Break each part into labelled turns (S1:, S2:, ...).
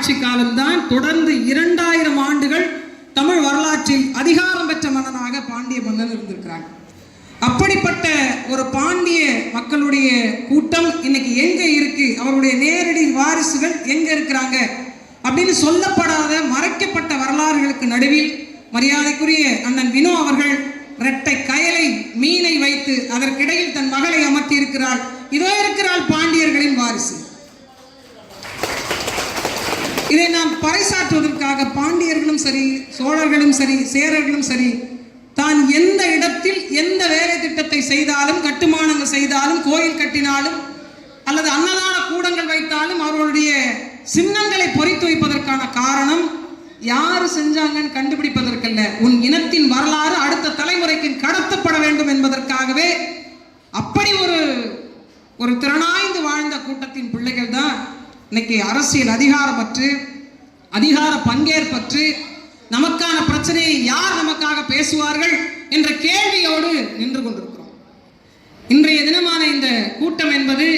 S1: ஆட்சி காலம்தான் தொடர்ந்து 2000 ஆண்டுகள் தமிழ் வரலாற்றில் அதிகாரம் பெற்ற மன்னனாக பாண்டிய மன்னன் இருந்திருக்கிறாங்க. அப்படிப்பட்ட ஒரு பாண்டிய மக்களுடைய கூட்டம் இன்னைக்கு எங்க இருக்கு, அவருடைய நேரடி வாரிசுகள் எங்க இருக்கிறாங்க அப்படின்னு சொல்லப்படாத மறைக்கப்பட்ட வரலாறுகளுக்கு நடுவில் மரியாதைக்குரிய அண்ணன் வினோ அவர்கள் இரட்டை கயலை மீனை வைத்து அதற்கிடையில் தன் மகளை அமர்த்தி இருக்கிறாள். இதோ இருக்கிறாள் பாண்டியர்களின் வாரிசு. இதை நாம் பறைசாற்றுவதற்காக பாண்டியர்களும் சரி, சோழர்களும் சரி, சேரர்களும் சரி, தான் எந்த இடத்தில் எந்த வேலை திட்டத்தை செய்தாலும், கட்டுமானங்கள் செய்தாலும், கோயில் கட்டினாலும் அல்லது அன்னதான கூடங்கள் வைத்தாலும் அவர்களுடைய சின்னங்களை பொறித்து வைப்பதற்கான காரணம் யாரு செஞ்சாங்கன்னு கண்டுபிடிப்பதற்கல்ல, உன் இனத்தின் வரலாறு அடுத்த தலைமுறைக்கு கடத்தப்பட வேண்டும் என்பதற்காகவே. அப்படி ஒரு திறனாய்ந்து வாழ்ந்த கூட்டத்தின் பிள்ளைகள் தான் இன்னைக்கு அரசியல் அதிகாரப்பற்று, அதிகார பங்கேற்பற்று, நமக்கான பிரச்சனையை யார் நமக்காக பேசுவார்கள் என்ற கேள்வியோடு நின்று கொண்டிருக்கிறோம். இன்றைய தினமான இந்த கூட்டம் என்பது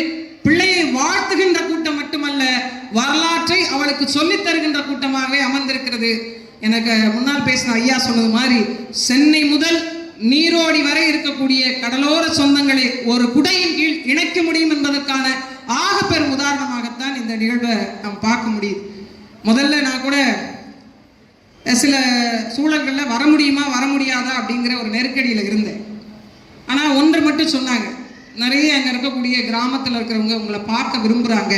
S1: பிள்ளையை வாழ்த்துகின்ற கூட்டம் மட்டுமல்ல, வரலாற்றை அவளுக்கு சொல்லித் தருகின்ற கூட்டமாகவே அமர்ந்திருக்கிறது. எனக்கு முன்னால் பேசின ஐயா சொன்னது மாதிரி சென்னை முதல் நீரோடி வரை இருக்கக்கூடிய கடலோர சொந்தங்களை ஒரு குடையின் கீழ் இணைக்க முடியும் என்பதற்கான ஆக பெரும் உதாரணமாகத்தான் இந்த நிகழ்வை நாம் பார்க்க முடியுது. முதல்ல நான் கூட சில சூழல்களில் வர முடியுமா வர முடியாதா அப்படிங்கிற ஒரு நெருக்கடியில் இருந்தேன். ஆனால் ஒன்று மட்டும் சொன்னாங்க, நிறைய அங்கே இருக்கக்கூடிய கிராமத்தில் இருக்கிறவங்க உங்களை பார்க்க விரும்புகிறாங்க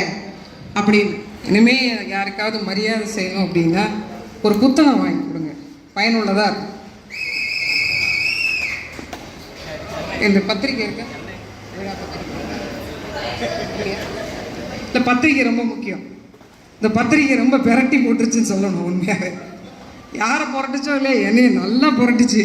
S1: அப்படின்னு. இனிமேல் யாருக்காவது மரியாதை செய்யணும் அப்படின்னா ஒரு புத்தகம் வாங்கி கொடுங்க, பயனுள்ளதாக இருக்கும். இந்த பத்திரிக்கை இருக்கு, இந்த பத்திரிக்கை ரொம்ப முக்கியம். இந்த பத்திரிக்கை ரொம்ப பிரட்டி போட்டுருச்சுன்னு சொல்லணும். உண்மையாக யாரை புரட்டுச்சோ இல்லையா, என்னைய நல்லா புரட்டுச்சு.